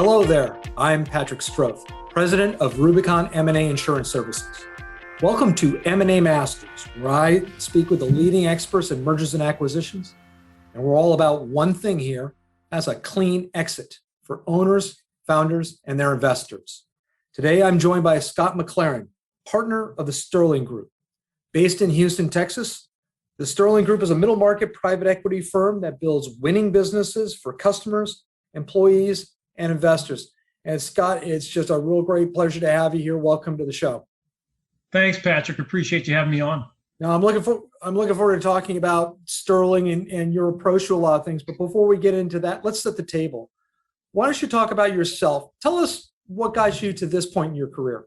Hello there, I'm Patrick Stroth, President of Rubicon M&A Insurance Services. Welcome to M&A Masters, where I speak with the leading experts in mergers and acquisitions. And we're all about one thing here, that's a clean exit for owners, founders, and their investors. Today, I'm joined by Scott MacLaren, partner of the Sterling Group. Based in Houston, Texas, the Sterling Group is a middle market private equity firm that builds winning businesses for customers, employees, and investors. And Scott, it's just a real great pleasure to have you here. Welcome to the show. Thanks, Patrick. Appreciate you having me on. Now, I'm looking forward to talking about Sterling and your approach to a lot of things. But before we get into that, let's set the table. Why don't you talk about yourself? Tell us what got you to this point in your career.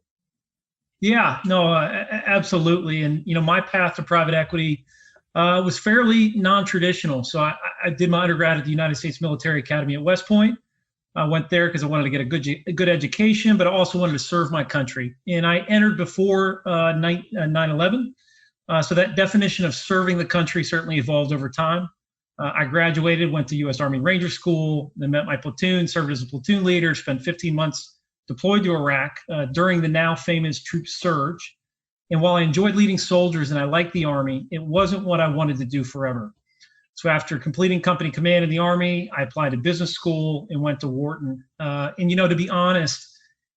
Yeah, no, absolutely. And, my path to private equity was fairly non-traditional. So I did my undergrad at the United States Military Academy at West Point. I went there because I wanted to get a good education, but I also wanted to serve my country. And I entered before 9/11. So that definition of serving the country certainly evolved over time. I graduated, went to U.S. Army Ranger School, then met my platoon, served as a platoon leader, spent 15 months deployed to Iraq during the now famous troop surge. And while I enjoyed leading soldiers and I liked the Army, it wasn't what I wanted to do forever. So after completing company command in the Army, I applied to business school and went to Wharton. And to be honest,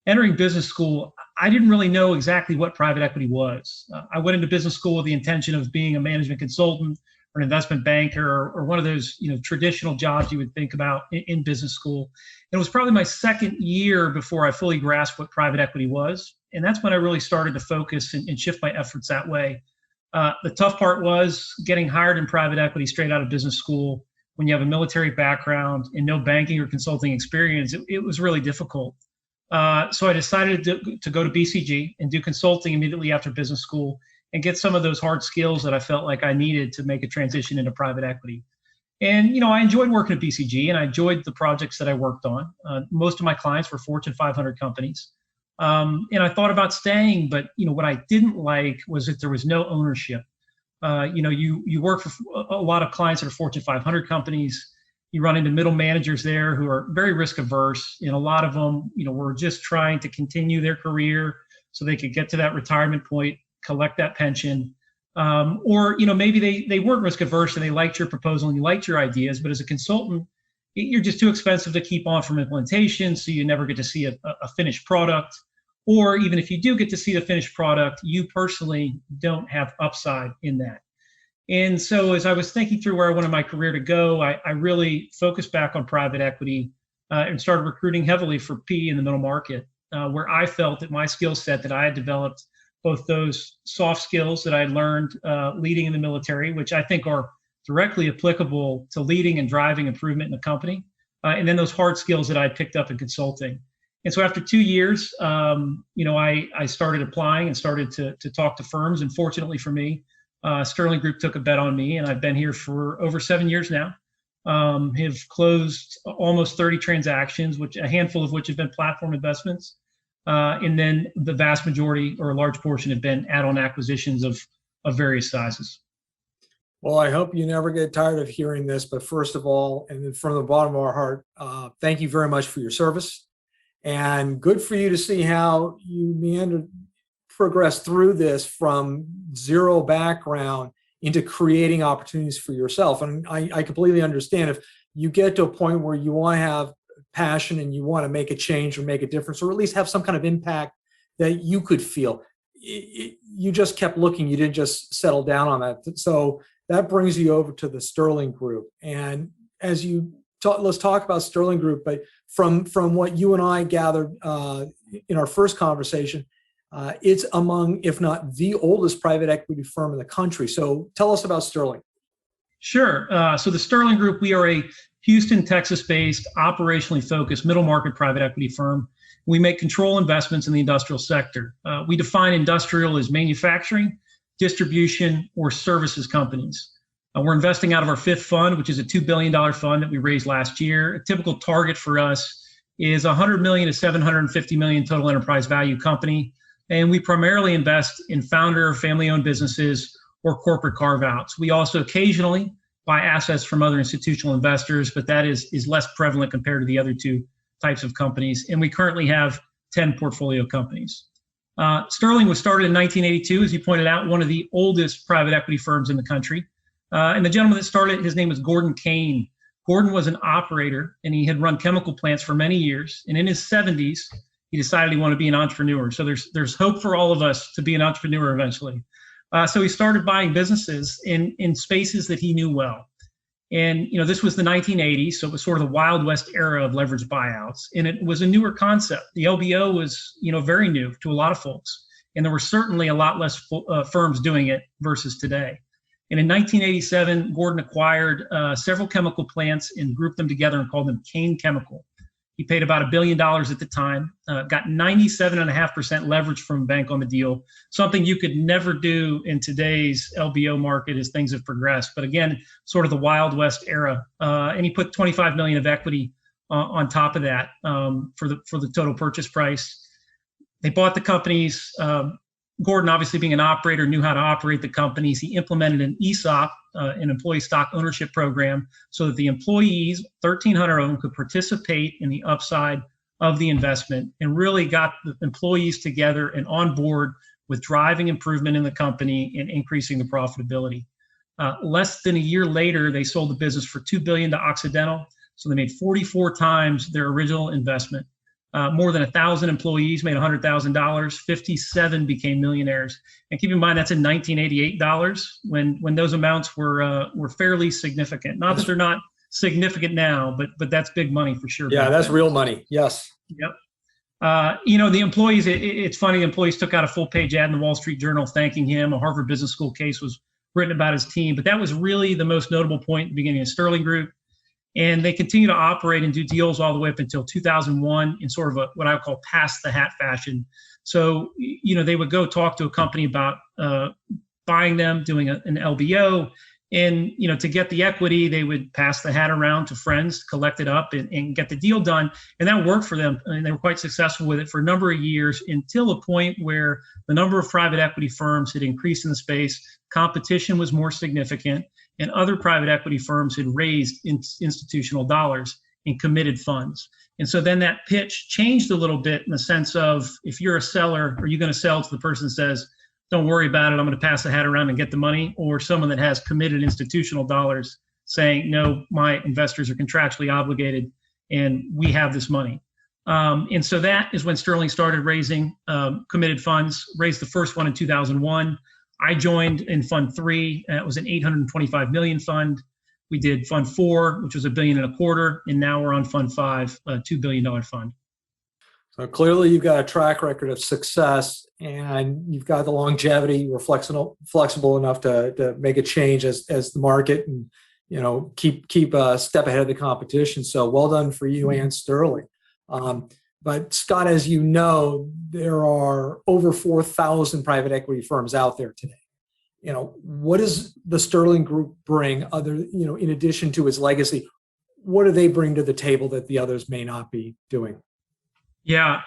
entering business school, I didn't really know exactly what private equity was. I went into business school with the intention of being a management consultant or an investment banker or one of those traditional jobs you would think about in business school. And it was probably my second year before I fully grasped what private equity was. And that's when I really started to focus and shift my efforts that way. The tough part was getting hired in private equity straight out of business school when you have a military background and no banking or consulting experience. It was really difficult. So I decided to go to BCG and do consulting immediately after business school and get some of those hard skills that I felt like I needed to make a transition into private equity. And, I enjoyed working at BCG and I enjoyed the projects that I worked on. Most of my clients were Fortune 500 companies. And I thought about staying, but what I didn't like was that there was no ownership. You work for a lot of clients that are Fortune 500 companies. You run into middle managers there who are very risk averse, and a lot of them, were just trying to continue their career so they could get to that retirement point, collect that pension, or maybe they weren't risk averse and they liked your proposal and you liked your ideas, but as a consultant, you're just too expensive to keep on from implementation, so you never get to see a finished product. Or even if you do get to see the finished product, you personally don't have upside in that. And so as I was thinking through where I wanted my career to go, I really focused back on private equity and started recruiting heavily for PE in the middle market, where I felt that my skill set that I had developed, both those soft skills that I learned leading in the military, which I think are directly applicable to leading and driving improvement in the company, and then those hard skills that I picked up in consulting. And so after 2 years, I started applying and started to talk to firms. And fortunately for me, Sterling Group took a bet on me, and I've been here for over 7 years now. Have closed almost 30 transactions, which a handful of which have been platform investments. And then the vast majority or a large portion have been add-on acquisitions of various sizes. Well, I hope you never get tired of hearing this, but first of all, and from the bottom of our heart, thank you very much for your service. And good for you to see how you progress through this from zero background into creating opportunities for yourself. And I completely understand if you get to a point where you want to have passion and you want to make a change or make a difference, or at least have some kind of impact that you could feel. You just kept looking, you didn't just settle down on that. So that brings you over to the Sterling Group. And as you let's talk about Sterling Group, but from what you and I gathered in our first conversation, it's among, if not the oldest private equity firm in the country. So tell us about Sterling. Sure. So the Sterling Group, we are a Houston, Texas-based, operationally focused middle market private equity firm. We make control investments in the industrial sector. We define industrial as manufacturing, distribution, or services companies. We're investing out of our fifth fund, which is a $2 billion fund that we raised last year. A typical target for us is $100 million to $750 million total enterprise value company. And we primarily invest in founder, family-owned businesses or corporate carve-outs. We also occasionally buy assets from other institutional investors, but that is less prevalent compared to the other two types of companies, and we currently have 10 portfolio companies. Sterling was started in 1982, as you pointed out, one of the oldest private equity firms in the country. And the gentleman that started, his name was Gordon Kane. Gordon was an operator, and he had run chemical plants for many years. And in his 70s, he decided he wanted to be an entrepreneur. So there's hope for all of us to be an entrepreneur eventually. So he started buying businesses in spaces that he knew well. And, this was the 1980s, so it was sort of the Wild West era of leveraged buyouts. And it was a newer concept. The LBO was, very new to a lot of folks. And there were certainly a lot less firms doing it versus today. And in 1987, Gordon acquired several chemical plants and grouped them together and called them Kane Chemical. He paid about $1 billion at the time, got 97.5% leverage from a bank on the deal, something you could never do in today's LBO market as things have progressed. But again, sort of the Wild West era. And he put $25 million of equity on top of that for the total purchase price. They bought the companies. Gordon, obviously being an operator, knew how to operate the companies. He implemented an ESOP, an employee stock ownership program, so that the employees, 1,300 of them, could participate in the upside of the investment, and really got the employees together and on board with driving improvement in the company and increasing the profitability. Less than a year later, they sold the business for $2 billion to Occidental, so they made 44 times their original investment. More than 1,000 employees made $100,000. 57 became millionaires. And keep in mind, that's in 1988 dollars, when those amounts were fairly significant. Not that they're not significant now, but that's big money for sure. Yeah, that's real money. Yes. Yep. The employees, it's funny, the employees took out a full-page ad in the Wall Street Journal thanking him. A Harvard Business School case was written about his team. But that was really the most notable point at the beginning of Sterling Group. And they continue to operate and do deals all the way up until 2001 in sort of what I would call pass the hat fashion. So, they would go talk to a company about buying them, doing an LBO. And, to get the equity, they would pass the hat around to friends, collect it up and get the deal done. And that worked for them. And they were quite successful with it for a number of years, until a point where the number of private equity firms had increased in the space. Competition was more significant, and other private equity firms had raised institutional dollars and committed funds. And so then that pitch changed a little bit, in the sense of, if you're a seller, are you going to sell to the person that says, don't worry about it, I'm going to pass the hat around and get the money? Or someone that has committed institutional dollars saying, no, my investors are contractually obligated and we have this money. And so that is when Sterling started raising committed funds, raised the first one in 2001. I joined in Fund 3. It was an $825 million fund. We did Fund 4, which was $1.25 billion, and now we're on Fund 5, a $2 billion fund. So clearly, you've got a track record of success, and you've got the longevity. You're flexible enough to make a change as the market, and keep a step ahead of the competition. So well done for you and Sterling. But Scott, as you know, there are over 4,000 private equity firms out there today. What does the Sterling Group bring in addition to its legacy? What do they bring to the table that the others may not be doing? Yeah,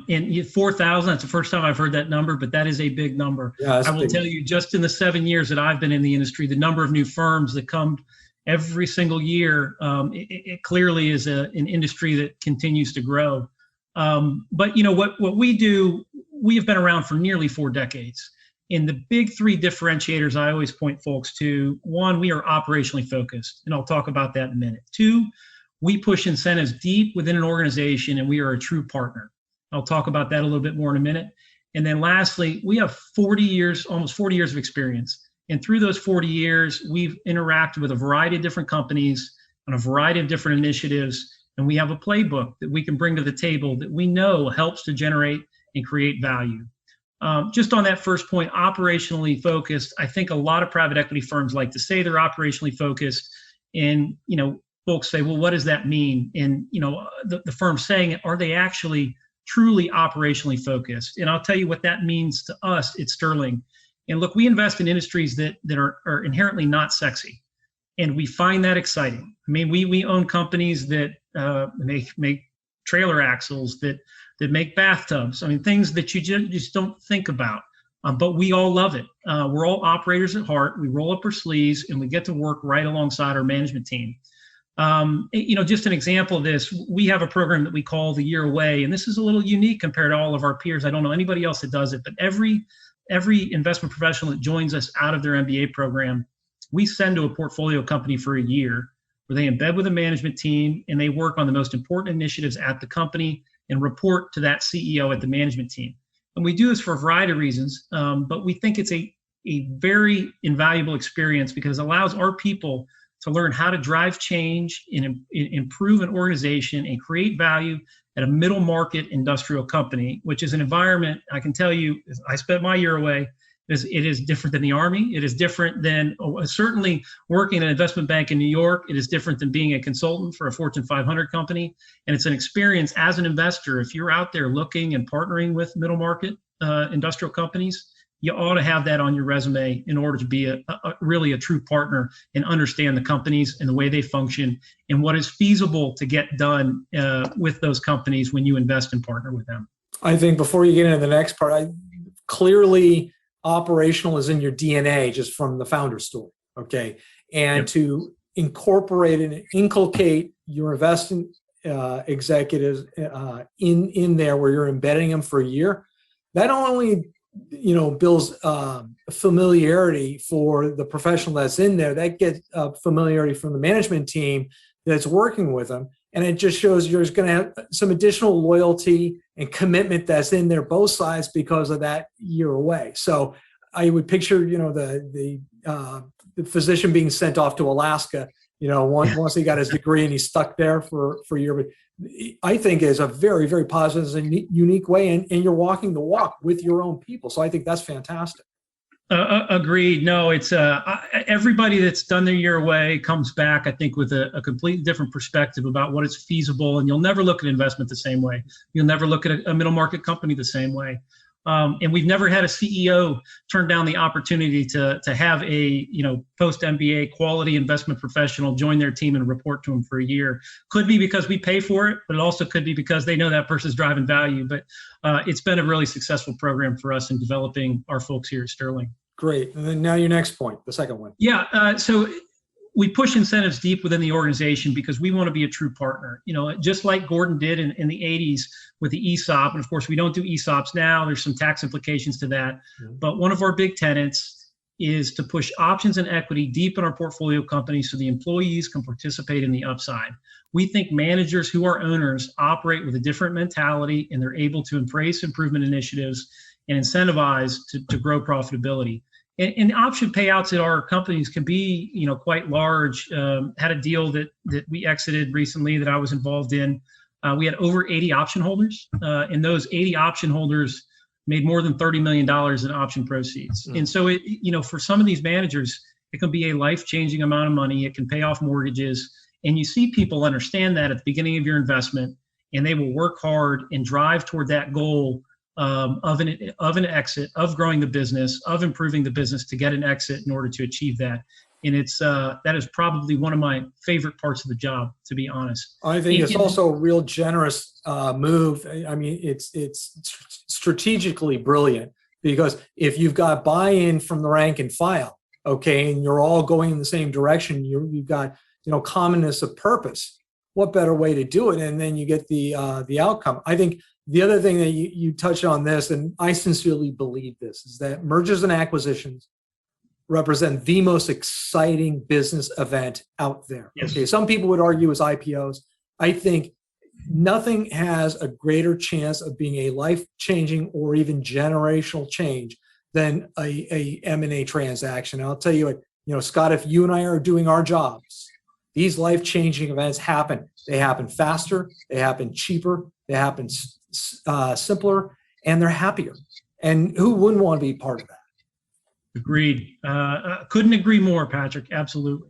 and 4,000, that's the first time I've heard that number, but that is a big number. Yeah, I will tell you, just in the 7 years that I've been in the industry, the number of new firms that come every single year, it clearly is an industry that continues to grow. But what we do, we have been around for nearly 4 decades. And the big 3 differentiators I always point folks to: 1, we are operationally focused, and I'll talk about that in a minute. 2, we push incentives deep within an organization, and we are a true partner. I'll talk about that a little bit more in a minute. And then lastly, we have almost 40 years of experience. And through those 40 years, we've interacted with a variety of different companies on a variety of different initiatives. And we have a playbook that we can bring to the table that we know helps to generate and create value. Just on that first point, operationally focused, I think a lot of private equity firms like to say they're operationally focused, and folks say, well, what does that mean? And the firm saying it, are they actually truly operationally focused? And I'll tell you what that means to us at Sterling. And look, we invest in industries that are inherently not sexy, and we find that exciting. I mean, we own companies that make trailer axles, that make bathtubs. I mean, things that you just don't think about, but we all love it. We're all operators at heart. We roll up our sleeves and we get to work right alongside our management team. Just an example of this, we have a program that we call the Year Away, and this is a little unique compared to all of our peers. I don't know anybody else that does it, but every investment professional that joins us out of their MBA program, we send to a portfolio company for a year where they embed with a management team and they work on the most important initiatives at the company and report to that CEO at the management team. And we do this for a variety of reasons, but we think it's a very invaluable experience because it allows our people to learn how to drive change and improve an organization and create value at a middle market industrial company, which is an environment, I can tell you, I spent my year away. It is different than the Army. It is different than certainly working in an investment bank in New York. It is different than being a consultant for a Fortune 500 company. And it's an experience as an investor. If you're out there looking and partnering with middle market industrial companies, you ought to have that on your resume in order to be really a true partner and understand the companies and the way they function and what is feasible to get done with those companies when you invest and partner with them. I think before you get into the next part, clearly operational is in your DNA just from the founder story, okay? And yep. To incorporate and inculcate your investing executives in there where you're embedding them for a year, that only builds familiarity for the professional that's in there. That gets familiarity from the management team that's working with them. And it just shows you're going to have some additional loyalty and commitment that's in there, both sides, because of that year away. So I would picture, the physician being sent off to Alaska, once he got his degree and he's stuck there for a year. But I think is a very, very positive and unique way. And you're walking the walk with your own people. So I think that's fantastic. Agreed. No, it's everybody that's done their year away comes back, I think, with a completely different perspective about what is feasible. And you'll never look at investment the same way. You'll never look at a middle market company the same way. And we've never had a CEO turn down the opportunity to have a post MBA quality investment professional join their team and report to them for a year. Could be because we pay for it, but it also could be because they know that person's driving value. But it's been a really successful program for us in developing our folks here at Sterling. Great. And then now your next point, the second one. Yeah. So we push incentives deep within the organization because we want to be a true partner. Just like Gordon did in the 80s with the ESOP. And of course, we don't do ESOPs now. There's some tax implications to that. Mm-hmm. But one of our big tenets is to push options and equity deep in our portfolio companies so the employees can participate in the upside. We think managers who are owners operate with a different mentality and they're able to embrace improvement initiatives and incentivize to grow profitability. And option payouts at our companies can be, quite large. Had a deal that we exited recently that I was involved in. We had over 80 option holders, and those 80 option holders made more than $30 million in option proceeds. Mm. And so, for some of these managers, it can be a life-changing amount of money. It can pay off mortgages. And you see people understand that at the beginning of your investment, and they will work hard and drive toward that goal of an exit, of growing the business, of improving the business to get an exit in order to achieve that. And it's that is probably one of my favorite parts of the job, to be honest. I think it's also a real generous move. I mean, it's strategically brilliant because if you've got buy-in from the rank and file, okay, and you're all going in the same direction, you've got commonness of purpose. What better way to do it? And then you get the outcome. I think the other thing that you touched on this, and I sincerely believe this, is that mergers and acquisitions represent the most exciting business event out there. Yes. Okay, some people would argue as IPOs. I think nothing has a greater chance of being a life-changing or even generational change than a M&A transaction. And I'll tell you, Scott, if you and I are doing our jobs, these life-changing events happen. They happen faster, they happen cheaper, they happen simpler, and they're happier. And who wouldn't want to be part of that? Agreed. Couldn't agree more, Patrick. Absolutely.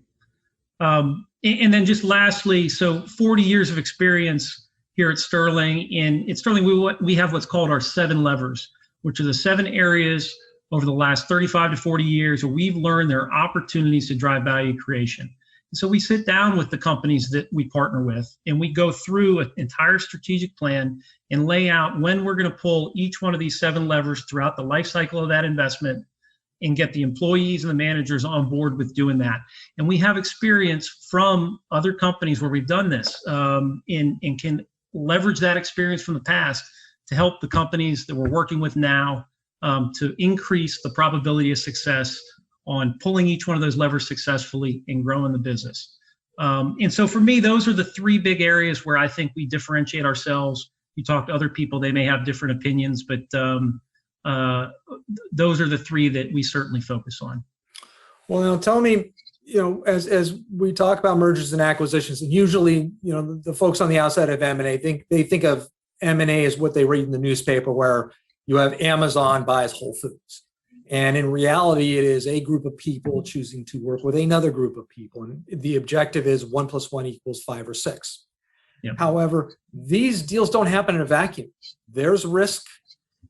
And then just lastly, so 40 years of experience here at Sterling. And at Sterling, we have what's called our 7 levers, which are the 7 areas over the last 35 to 40 years where we've learned there are opportunities to drive value creation. So we sit down with the companies that we partner with, and we go through an entire strategic plan and lay out when we're going to pull each one of these 7 levers throughout the life cycle of that investment and get the employees and the managers on board with doing that. And we have experience from other companies where we've done this, and can leverage that experience from the past to help the companies that we're working with now to increase the probability of success on pulling each one of those levers successfully and growing the business. And so for me, those are the three big areas where I think we differentiate ourselves. You talk to other people, they may have different opinions, but those are the three that we certainly focus on. Well, now tell me, as we talk about mergers and acquisitions, and usually, the folks on the outside of M&A think of M&A as what they read in the newspaper, where you have Amazon buys Whole Foods. And in reality, it is a group of people choosing to work with another group of people. And the objective is 1 + 1 = 5 or 6. Yep. However, these deals don't happen in a vacuum. There's risk.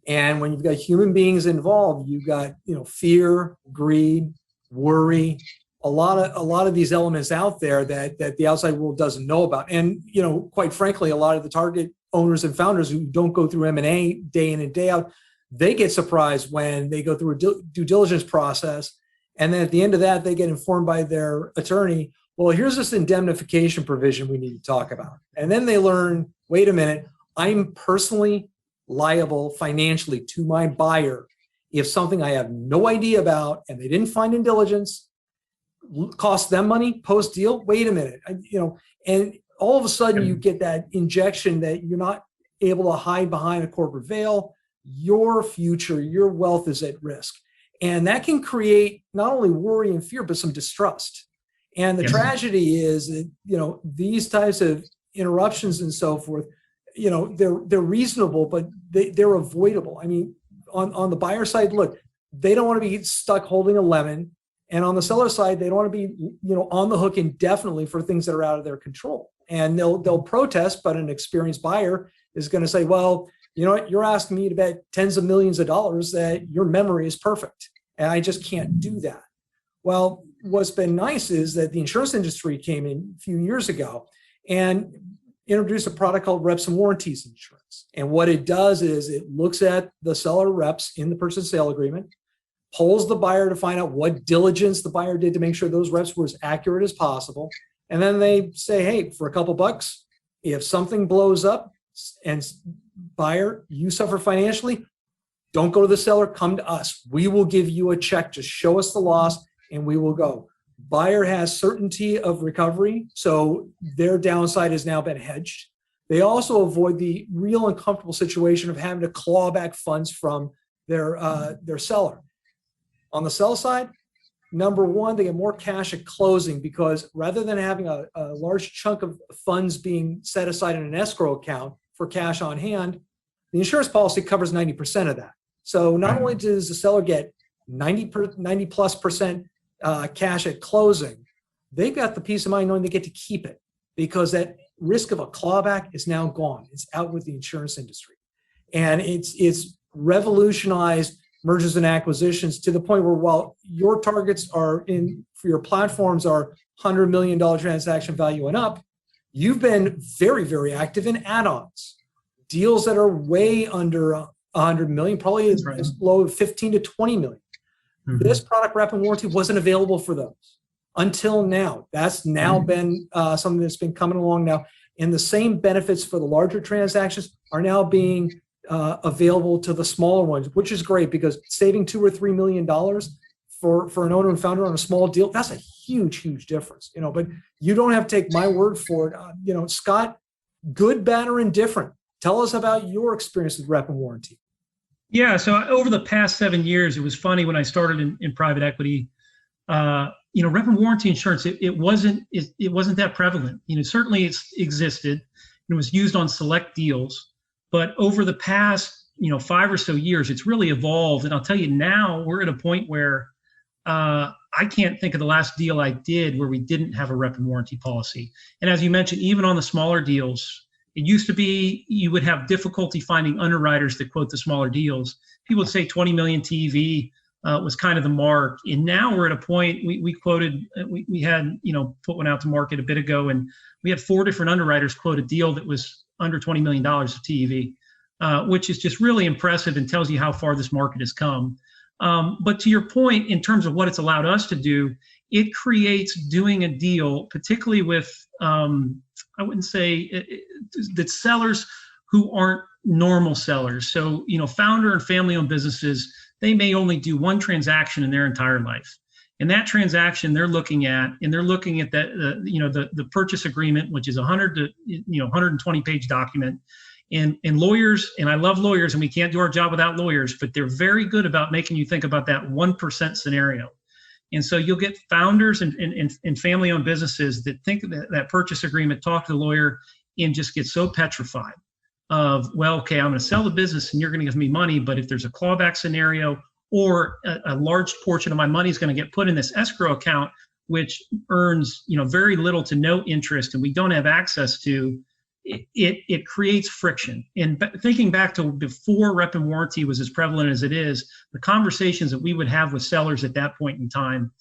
And when you've got human beings involved, you've got, fear, greed, worry, a lot of these elements out there that the outside world doesn't know about. And, quite frankly, a lot of the target owners and founders who don't go through M&A day in and day out, they get surprised when they go through a due diligence process. And then at the end of that, they get informed by their attorney, well, here's this indemnification provision we need to talk about. And then they learn, wait a minute, I'm personally liable financially to my buyer if something I have no idea about and they didn't find in diligence cost them money post deal. Wait a minute, and all of a sudden you get that injection that you're not able to hide behind a corporate veil. Your future, your wealth is at risk, and that can create not only worry and fear but some distrust. And the tragedy is that these types of interruptions and so forth, they're reasonable, but they're avoidable. I mean, on the buyer side, look, they don't want to be stuck holding a lemon. And on the seller side, they don't want to be, on the hook indefinitely for things that are out of their control. And they'll protest, but an experienced buyer is going to say, well, you know what, you're asking me to bet tens of millions of dollars that your memory is perfect. And I just can't do that. Well, what's been nice is that the insurance industry came in a few years ago and introduced a product called reps and warranties insurance. And what it does is it looks at the seller reps in the purchase and sale agreement, polls the buyer to find out what diligence the buyer did to make sure those reps were as accurate as possible. And then they say, hey, for a couple bucks, if something blows up and buyer, you suffer financially, don't go to the seller, come to us. We will give you a check, just show us the loss and we will go. Buyer has certainty of recovery, so their downside has now been hedged. They also avoid the real uncomfortable situation of having to claw back funds from their seller. On the sell side, number one, they get more cash at closing because rather than having a large chunk of funds being set aside in an escrow account for cash on hand, the insurance policy covers 90% of that. So not only does the seller get 90+% cash at closing, they've got the peace of mind knowing they get to keep it because that risk of a clawback is now gone. It's out with the insurance industry. And it's revolutionized mergers and acquisitions to the point where while your targets are for your platforms are $100 million transaction value and up, you've been very, very active in add-ons, deals that are way under 100 million, probably as low as 15 to 20 million. Mm-hmm. This product rep and warranty wasn't available for those until now. That's now been something that's been coming along now. And the same benefits for the larger transactions are now being available to the smaller ones, which is great because saving $2 or $3 million for an owner and founder on a small deal, that's a huge, huge difference. But you don't have to take my word for it. Scott, good, bad, or indifferent, tell us about your experience with rep and warranty. Yeah, so over the past 7 years, it was funny when I started in private equity. Rep and warranty insurance, it wasn't that prevalent. Certainly it's existed. It was used on select deals, but over the past 5 or so years, it's really evolved. And I'll tell you now, we're at a point where I can't think of the last deal I did where we didn't have a rep and warranty policy. And as you mentioned, even on the smaller deals. It used to be you would have difficulty finding underwriters that quote the smaller deals. People would say 20 million TEV was kind of the mark. And now we're at a point, we had, put one out to market a bit ago, and we had 4 different underwriters quote a deal that was under $20 million of TEV, which is just really impressive and tells you how far this market has come. But to your point, in terms of what it's allowed us to do, it creates doing a deal, particularly with, I wouldn't say that sellers who aren't normal sellers. So, founder and family-owned businesses, they may only do one transaction in their entire life. And that transaction they're looking at, the purchase agreement, which is 120 page document. And lawyers, and I love lawyers, and we can't do our job without lawyers, but they're very good about making you think about that 1% scenario. And so you'll get founders and family-owned businesses that think that purchase agreement, talk to the lawyer, and just get so petrified of, well, okay, I'm going to sell the business and you're going to give me money, but if there's a clawback scenario or a large portion of my money is going to get put in this escrow account, which earns very little to no interest, and we don't have access to, it creates friction. And thinking back to before rep and warranty was as prevalent as it is, the conversations that we would have with sellers at that point in time,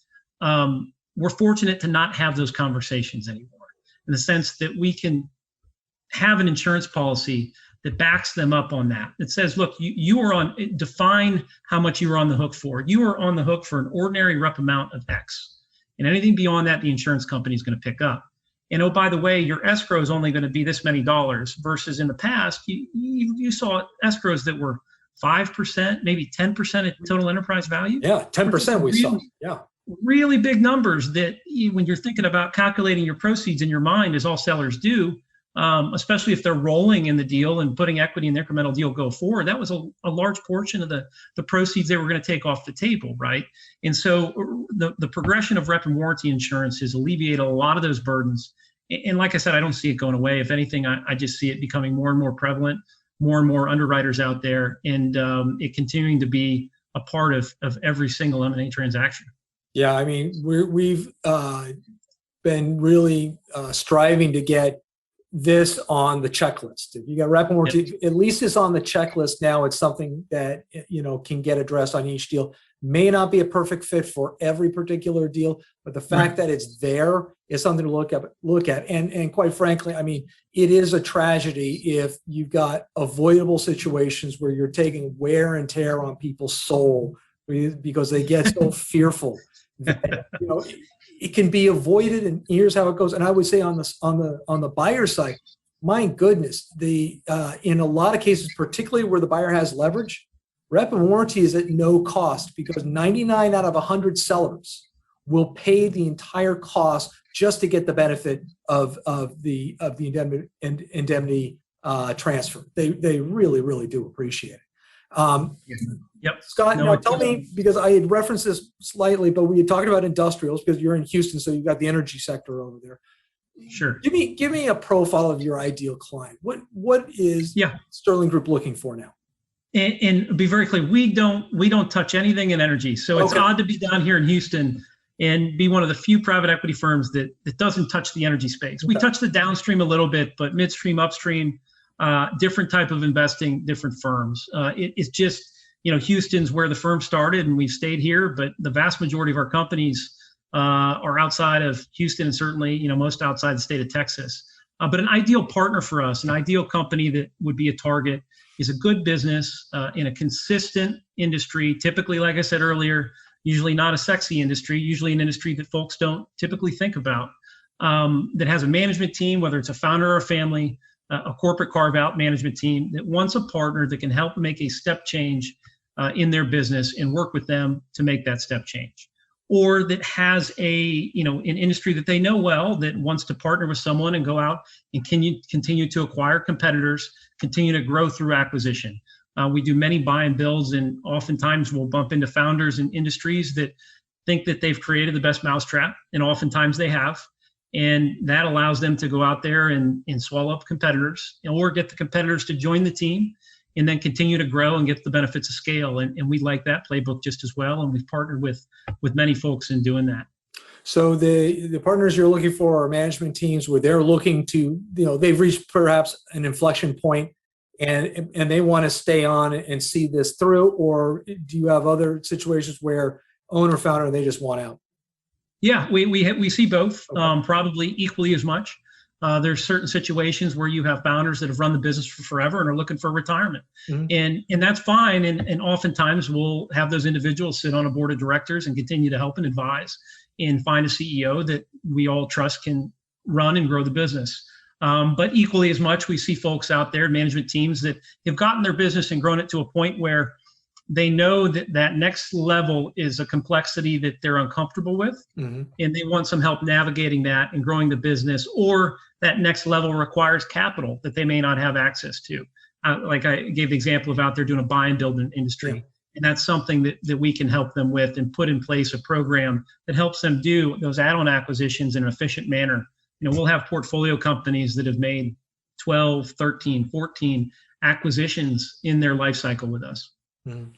we're fortunate to not have those conversations anymore, in the sense that we can have an insurance policy that backs them up on that. It says, look, you are on, define how much you are on the hook for. You are on the hook for an ordinary rep amount of X. And anything beyond that, the insurance company is going to pick up. And oh, by the way, your escrow is only going to be this many dollars, versus in the past, you saw escrows that were 5%, maybe 10% of total enterprise value. Yeah, 10% we saw. Yeah. Really big numbers that when you're thinking about calculating your proceeds in your mind, as all sellers do, especially if they're rolling in the deal and putting equity in the incremental deal go forward, that was a large portion of the proceeds they were going to take off the table, right? And so the progression of rep and warranty insurance has alleviated a lot of those burdens. And like I said, I don't see it going away. If anything, I just see it becoming more and more prevalent, more and more underwriters out there, and it continuing to be a part of every single M&A transaction. Yeah, I mean, we've been really striving to get this on the checklist. If you got rep and warranty, at least it's on the checklist now. It's something that can get addressed on each deal. May not be a perfect fit for every particular deal, but the fact that it's there is something to look at. And quite frankly, I mean, it is a tragedy if you've got avoidable situations where you're taking wear and tear on people's soul because they get so fearful that, it can be avoided, and here's how it goes. And I would say on the buyer side, my goodness, in a lot of cases, particularly where the buyer has leverage, rep and warranty is at no cost, because 99 out of 100 sellers will pay the entire cost just to get the benefit of the indemnity transfer. They really, really do appreciate it. Yep. Scott, now tell me, because I had referenced this slightly, but we had talked about industrials because you're in Houston, so you've got the energy sector over there. Sure. Give me a profile of your ideal client. What is Sterling Group looking for now? And be very clear, we don't touch anything in energy. So it's odd to be down here in Houston and be one of the few private equity firms that doesn't touch the energy space. We touch the downstream a little bit, but midstream, upstream, different type of investing, different firms. It's just, Houston's where the firm started, and we've stayed here, but the vast majority of our companies are outside of Houston, and certainly, most outside the state of Texas. But an ideal partner for us, an ideal company that would be a target, is a good business in a consistent industry, typically, like I said earlier, usually not a sexy industry, usually an industry that folks don't typically think about, that has a management team, whether it's a founder or a family, a corporate carve-out management team that wants a partner that can help make a step change in their business and work with them to make that step change. Or that has an industry that they know well, that wants to partner with someone and go out and continue to acquire competitors, continue to grow through acquisition. We do many buy and builds, and oftentimes we'll bump into founders in industries that think that they've created the best mousetrap, and oftentimes they have. And that allows them to go out there and swallow up competitors, or get the competitors to join the team and then continue to grow and get the benefits of scale. And we like that playbook just as well. And we've partnered with many folks in doing that. So the partners you're looking for are management teams where they're looking to, they've reached perhaps an inflection point and they want to stay on and see this through? Or do you have other situations where owner, founder, they just want out? Yeah, we see both, probably equally as much. There's certain situations where you have founders that have run the business for forever and are looking for retirement. And that's fine. And oftentimes we'll have those individuals sit on a board of directors and continue to help and advise and find a CEO that we all trust can run and grow the business. But equally as much, we see folks out there, management teams that have gotten their business and grown it to a point where they know that that next level is a complexity that they're uncomfortable with, and they want some help navigating that and growing the business, or that next level requires capital that they may not have access to. Like I gave the example of out there doing a buy and build industry. And that's something that we can help them with and put in place a program that helps them do those add-on acquisitions in an efficient manner. We'll have portfolio companies that have made 12, 13, 14 acquisitions in their life cycle with us. I mean,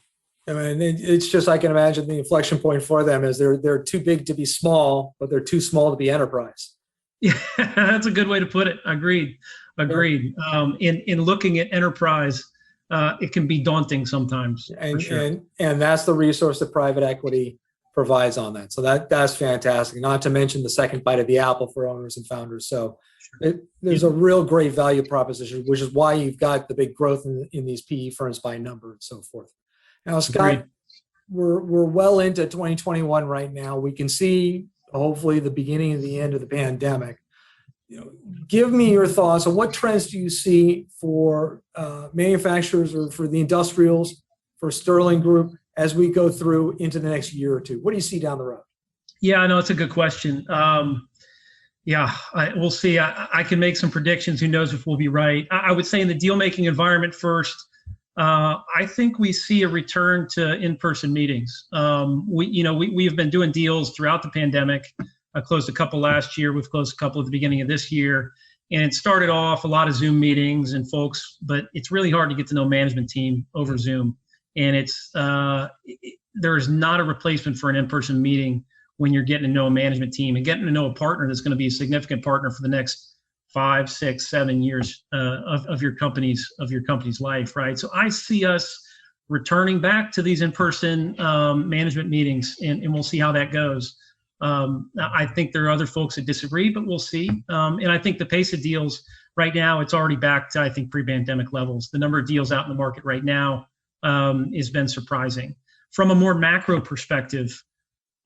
it's just, I can imagine the inflection point for them is they're too big to be small, but they're too small to be enterprise. Yeah, that's a good way to put it. Agreed. In looking at enterprise, it can be daunting sometimes. And, for sure. and that's the resource that private equity provides on that. So that's fantastic. Not to mention the second bite of the apple for owners and founders. So there's a real great value proposition, which is why you've got the big growth in these PE firms by number and so forth. Now, Scott, Agreed. we're well into 2021 right now. We can see hopefully the beginning of the end of the pandemic. Give me your thoughts on what trends do you see for manufacturers or for the industrials, for Sterling Group, as we go through into the next year or two? What do you see down the road? Yeah, I know it's a good question. We'll see. I can make some predictions. Who knows if we'll be right? I would say in the deal-making environment first, I think we see a return to in-person meetings. We have been doing deals throughout the pandemic. I closed a couple last year. We've closed a couple at the beginning of this year. And it started off a lot of Zoom meetings and folks, but it's really hard to get to know management team over Zoom. And there is not a replacement for an in-person meeting when you're getting to know a management team and getting to know a partner that's going to be a significant partner for the next 5, 6, 7 years of your company's life, right? So I see us returning back to these in-person management meetings, and we'll see how that goes. I think there are other folks that disagree, but we'll see. And I think the pace of deals right now, it's already back to, I think, pre-pandemic levels. The number of deals out in the market right now has been surprising. From a more macro perspective,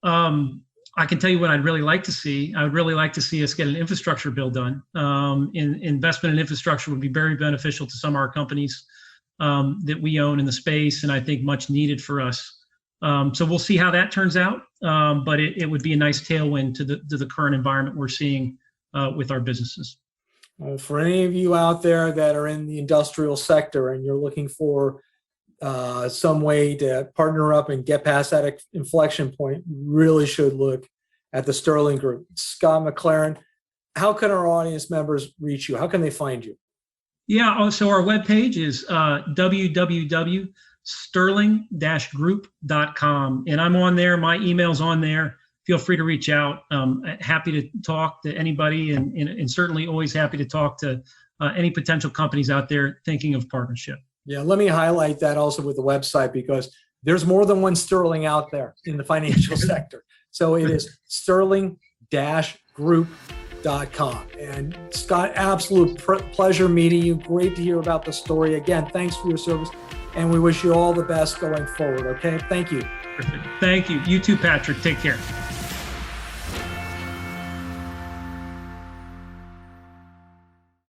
I can tell you what I'd really like to see. I would really like to see us get an infrastructure bill done. Investment in infrastructure would be very beneficial to some of our companies that we own in the space, and I think much needed for us. So we'll see how that turns out, but it would be a nice tailwind to the current environment we're seeing with our businesses. Well, for any of you out there that are in the industrial sector and you're looking for some way to partner up and get past that inflection point, you really should look at the Sterling Group. Scott MacLaren, how can our audience members reach you? How can they find you? Yeah, so our webpage is www.sterling-group.com. And I'm on there. My email's on there. Feel free to reach out. Happy to talk to anybody and certainly always happy to talk to any potential companies out there thinking of partnership. Yeah, let me highlight that also with the website, because there's more than one Sterling out there in the financial sector. So it is sterling-group.com. And Scott, absolute pleasure meeting you. Great to hear about the story. Again, thanks for your service, and we wish you all the best going forward. Okay, thank you. Thank you. You too, Patrick. Take care.